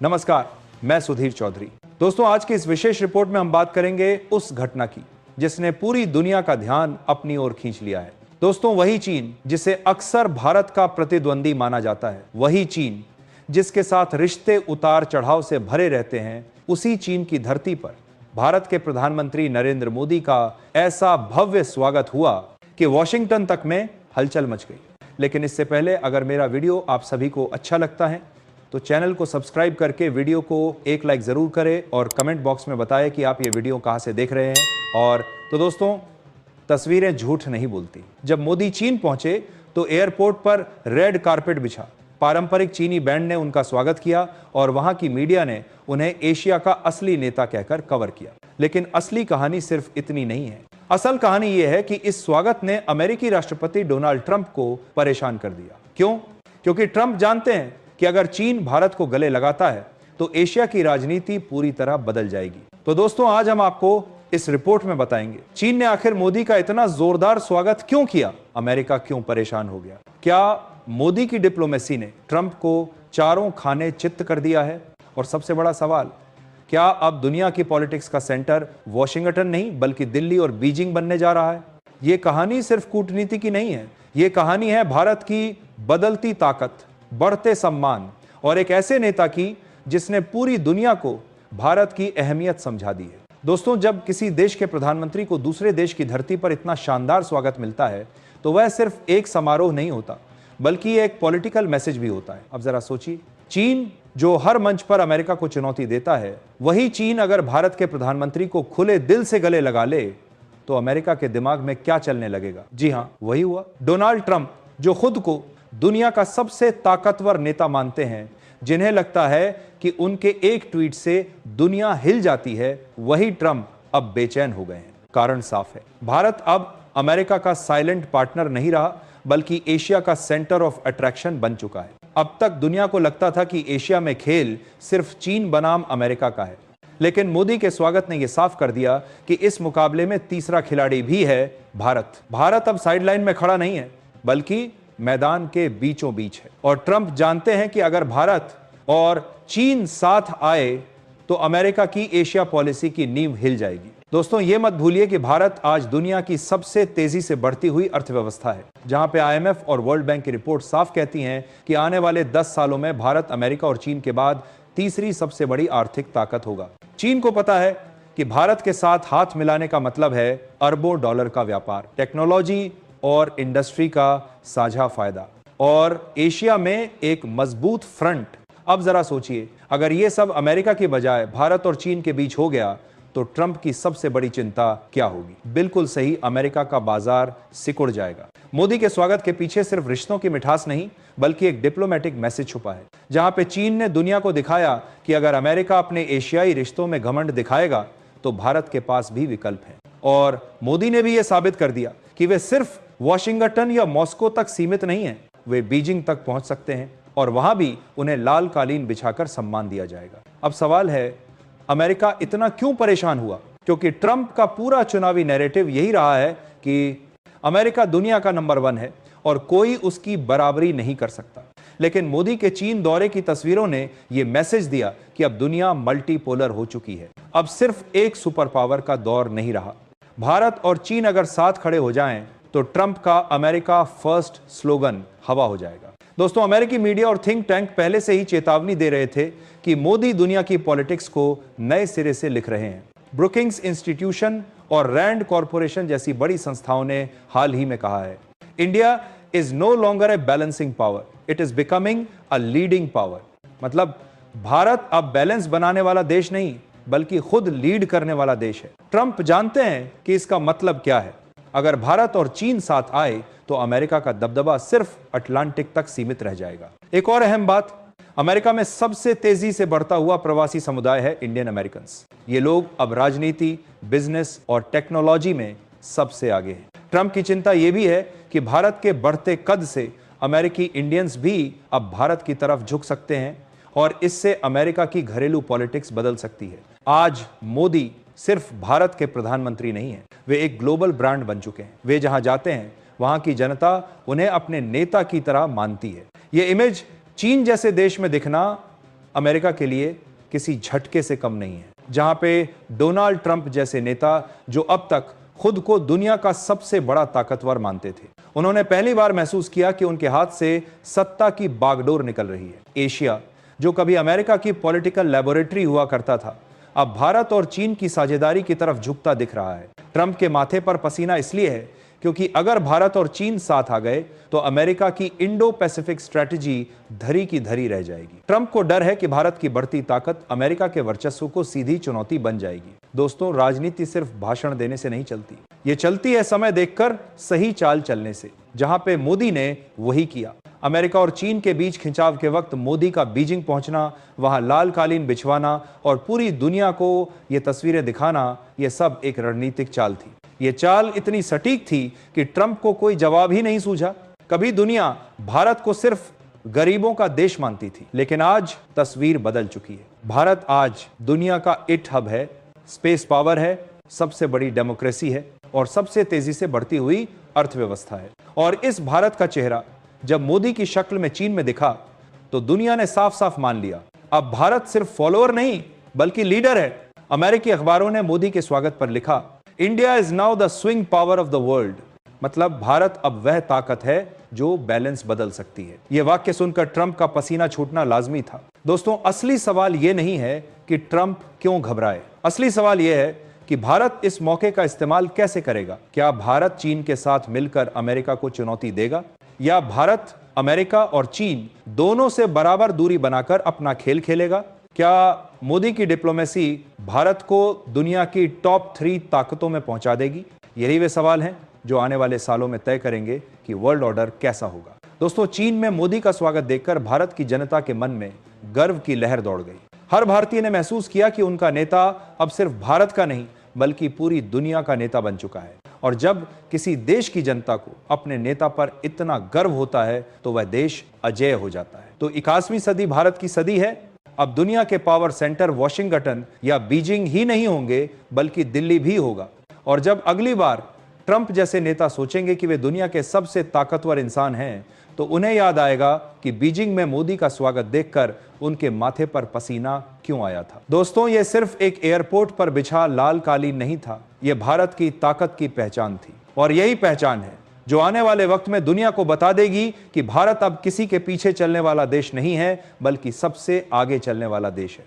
नमस्कार, मैं सुधीर चौधरी। दोस्तों, आज की इस विशेष रिपोर्ट में हम बात करेंगे उस घटना की जिसने पूरी दुनिया का ध्यान अपनी ओर खींच लिया है। दोस्तों, वही चीन जिसे अक्सर भारत का प्रतिद्वंदी माना जाता है, वही चीन जिसके साथ रिश्ते उतार चढ़ाव से भरे रहते हैं, उसी चीन की धरती पर भारत के प्रधानमंत्री नरेंद्र मोदी का ऐसा भव्य स्वागत हुआ कि वॉशिंगटन तक में हलचल मच गई। लेकिन इससे पहले अगर मेरा वीडियो आप सभी को अच्छा लगता है तो चैनल को सब्सक्राइब करके वीडियो को एक लाइक जरूर करें और कमेंट बॉक्स में बताएं कि आप ये वीडियो कहां से देख रहे हैं। और तो दोस्तों, तस्वीरें झूठ नहीं बोलती। जब मोदी चीन पहुंचे तो एयरपोर्ट पर रेड कारपेट बिछा, पारंपरिक चीनी बैंड ने उनका स्वागत किया और वहां की मीडिया ने उन्हें एशिया का असली नेता कहकर कवर किया। लेकिन असली कहानी सिर्फ इतनी नहीं है। असल कहानी यह है कि इस स्वागत ने अमेरिकी राष्ट्रपति डोनाल्ड ट्रंप को परेशान कर दिया। क्यों? क्योंकि ट्रंप जानते हैं कि अगर चीन भारत को गले लगाता है तो एशिया की राजनीति पूरी तरह बदल जाएगी। तो दोस्तों, आज हम आपको इस रिपोर्ट में बताएंगे चीन ने आखिर मोदी का इतना जोरदार स्वागत क्यों किया, अमेरिका क्यों परेशान हो गया, क्या मोदी की डिप्लोमेसी ने ट्रंप को चारों खाने चित्त कर दिया है, और सबसे बड़ा सवाल, क्या अब दुनिया की पॉलिटिक्स का सेंटर वॉशिंगटन नहीं बल्कि दिल्ली और बीजिंग बनने जा रहा है। यह कहानी सिर्फ कूटनीति की नहीं है, यह कहानी है भारत की बदलती ताकत, बढ़ते सम्मान और एक ऐसे नेता की जिसने पूरी दुनिया को भारत की अहमियत समझा दी है। दोस्तों, जब किसी देश के प्रधानमंत्री को दूसरे देश की धरती पर इतना शानदार स्वागत मिलता है तो वह सिर्फ एक समारोह नहीं होता बल्कि एक पॉलिटिकल मैसेज भी होता है। अब जरा सोचिए, चीन जो हर मंच पर अमेरिका को चुनौती देता है, वही चीन अगर भारत के प्रधानमंत्री को खुले दिल से गले लगा ले तो अमेरिका के दिमाग में क्या चलने लगेगा। जी हां, वही हुआ। डोनाल्ड ट्रंप, जो खुद को दुनिया का सबसे ताकतवर नेता मानते हैं, जिन्हें लगता है कि उनके एक ट्वीट से दुनिया हिल जाती है, वही ट्रंप अब बेचैन हो गए हैं। कारण साफ है, भारत अब अमेरिका का साइलेंट पार्टनर नहीं रहा बल्कि एशिया का सेंटर ऑफ अट्रैक्शन बन चुका है। अब तक दुनिया को लगता था कि एशिया में खेल सिर्फ चीन बनाम अमेरिका का है, लेकिन मोदी के स्वागत ने यह साफ कर दिया कि इस मुकाबले में तीसरा खिलाड़ी भी है भारत। भारत अब साइडलाइन में खड़ा नहीं है बल्कि मैदान के बीचों बीच है। और ट्रंप जानते हैं कि अगर भारत और चीन साथ आए तो अमेरिका की एशिया पॉलिसी की नींव हिल जाएगी। दोस्तों, यह मत भूलिए कि भारत आज दुनिया की सबसे तेजी से बढ़ती हुई अर्थव्यवस्था है, जहां पे IMF और वर्ल्ड बैंक की रिपोर्ट साफ कहती हैं कि आने वाले 10 सालों में भारत अमेरिका और चीन के बाद तीसरी सबसे बड़ी आर्थिक ताकत होगा। चीन को पता है कि भारत के साथ हाथ मिलाने का मतलब है अरबों डॉलर का व्यापार, टेक्नोलॉजी और इंडस्ट्री का साझा फायदा और एशिया में एक मजबूत फ्रंट। अब जरा सोचिए, अगर यह सब अमेरिका की बजाय भारत और चीन के बीच हो गया तो ट्रंप की सबसे बड़ी चिंता क्या होगी? बिल्कुल सही, अमेरिका का बाजार सिकुड़ जाएगा। मोदी के स्वागत के पीछे सिर्फ रिश्तों की मिठास नहीं बल्कि एक डिप्लोमेटिक मैसेज छुपा है, जहां पे चीन ने दुनिया को दिखाया कि अगर अमेरिका अपने एशियाई रिश्तों में घमंड दिखाएगा तो भारत के पास भी विकल्प है। और मोदी ने भी यह साबित कर दिया कि वे सिर्फ वॉशिंगटन या मॉस्को तक सीमित नहीं है, वे बीजिंग तक पहुंच सकते हैं और वहां भी उन्हें लाल कालीन बिछाकर सम्मान दिया जाएगा। अब सवाल है, अमेरिका इतना क्यों परेशान हुआ? क्योंकि ट्रंप का पूरा चुनावी नैरेटिव यही रहा है कि अमेरिका दुनिया का नंबर 1 है और कोई उसकी बराबरी नहीं कर सकता। लेकिन मोदी के चीन दौरे की तस्वीरों ने यह मैसेज दिया कि अब दुनिया मल्टीपोलर हो चुकी है। अब सिर्फ एक सुपर पावर का दौर नहीं रहा। भारत और चीन अगर साथ खड़े हो जाएं तो ट्रंप का अमेरिका फर्स्ट स्लोगन हवा हो जाएगा। दोस्तों, अमेरिकी मीडिया और थिंक टैंक पहले से ही चेतावनी दे रहे थे कि मोदी दुनिया की पॉलिटिक्स को नए सिरे से लिख रहे हैं। ब्रुकिंग्स इंस्टीट्यूशन और रैंड कॉरपोरेशन जैसी बड़ी संस्थाओं ने हाल ही में कहा है, India is no longer a balancing power, it is becoming a leading power. मतलब भारत अब बैलेंस बनाने वाला देश नहीं बल्कि खुद लीड करने वाला देश है। ट्रंप जानते हैं कि इसका मतलब क्या है। अगर भारत और चीन साथ आए तो अमेरिका का दबदबा सिर्फ अटलांटिक तक सीमित रह जाएगा। एक और अहम बात, अमेरिका में सबसे तेजी से बढ़ता हुआ प्रवासी समुदाय है इंडियन अमेरिकन्स। ये लोग अब राजनीति, बिजनेस और टेक्नोलॉजी में सबसे आगे हैं। ट्रंप की चिंता यह भी है कि भारत के बढ़ते कद से अमेरिकी इंडियंस भी अब भारत की तरफ झुक सकते हैं और इससे अमेरिका की घरेलू पॉलिटिक्स बदल सकती है। आज मोदी सिर्फ भारत के प्रधानमंत्री नहीं हैं, वे एक ग्लोबल ब्रांड बन चुके हैं। वे जहां जाते हैं वहां की जनता उन्हें अपने नेता की तरह मानती है। यह इमेज चीन जैसे देश में दिखना अमेरिका के लिए किसी झटके से कम नहीं है, जहां पे डोनाल्ड ट्रंप जैसे नेता, जो अब तक खुद को दुनिया का सबसे बड़ा ताकतवर मानते थे, उन्होंने पहली बार महसूस किया कि उनके हाथ से सत्ता की बागडोर निकल रही है। एशिया, जो कभी अमेरिका की पॉलिटिकल लेबोरेटरी हुआ करता था, अब भारत और चीन की साझेदारी की तरफ झुकता दिख रहा है। ट्रंप के माथे पर पसीना इसलिए है क्योंकि अगर भारत और चीन साथ आ गए तो अमेरिका की इंडो पैसिफिक स्ट्रेटजी धरी की धरी रह जाएगी। ट्रंप को डर है कि भारत की बढ़ती ताकत अमेरिका के वर्चस्व को सीधी चुनौती बन जाएगी। दोस्तों, राजनीति सिर्फ भाषण देने से नहीं चलती, ये चलती है समय देखकर सही चाल चलने से, जहां पे मोदी ने वही किया। अमेरिका और चीन के बीच खिंचाव के वक्त मोदी का बीजिंग पहुंचना, वहां लाल कालीन बिछवाना और पूरी दुनिया को ये तस्वीरें दिखाना, ये सब एक रणनीतिक चाल थी। ये चाल इतनी सटीक थी कि ट्रंप को कोई जवाब ही नहीं सूझा। कभी दुनिया भारत को सिर्फ गरीबों का देश मानती थी, लेकिन आज तस्वीर बदल चुकी है। भारत आज दुनिया का इट हब है, स्पेस पावर है, सबसे बड़ी डेमोक्रेसी है और सबसे तेजी से बढ़ती हुई अर्थव्यवस्था है। और इस भारत का चेहरा जब मोदी की शक्ल में चीन में दिखा तो दुनिया ने साफ साफ मान लिया, अब भारत सिर्फ फॉलोअर नहीं बल्कि लीडर है। अमेरिकी अखबारों ने मोदी के स्वागत पर लिखा, India is now the swing power of the world, मतलब भारत अब वह ताकत है जो बैलेंस बदल सकती है। यह वाक्य सुनकर ट्रंप का पसीना छूटना लाजमी था। दोस्तों, असली सवाल यह नहीं है कि ट्रंप क्यों घबराए, असली सवाल यह है कि भारत इस मौके का इस्तेमाल कैसे करेगा। क्या भारत चीन के साथ मिलकर अमेरिका को चुनौती देगा, या भारत अमेरिका और चीन दोनों से बराबर दूरी बनाकर अपना खेल खेलेगा? क्या मोदी की डिप्लोमेसी भारत को दुनिया की टॉप 3 ताकतों में पहुंचा देगी? यही वे सवाल हैं जो आने वाले सालों में तय करेंगे कि वर्ल्ड ऑर्डर कैसा होगा। दोस्तों, चीन में मोदी का स्वागत देखकर भारत की जनता के मन में गर्व की लहर दौड़ गई। हर भारतीय ने महसूस किया कि उनका नेता अब सिर्फ भारत का नहीं बल्कि पूरी दुनिया का नेता बन चुका है। और जब किसी देश की जनता को अपने नेता पर इतना गर्व होता है तो वह देश अजेय हो जाता है। तो 21वीं सदी भारत की सदी है। अब दुनिया के पावर सेंटर वॉशिंगटन या बीजिंग ही नहीं होंगे बल्कि दिल्ली भी होगा। और जब अगली बार ट्रंप जैसे नेता सोचेंगे कि वे दुनिया के सबसे ताकतवर इंसान हैं, तो उन्हें याद आएगा कि बीजिंग में मोदी का स्वागत देखकर उनके माथे पर पसीना क्यों आया था। दोस्तों, यह सिर्फ एक एयरपोर्ट पर बिछा लाल कालीन नहीं था, यह भारत की ताकत की पहचान थी। और यही पहचान है जो आने वाले वक्त में दुनिया को बता देगी कि भारत अब किसी के पीछे चलने वाला देश नहीं है बल्कि सबसे आगे चलने वाला देश है।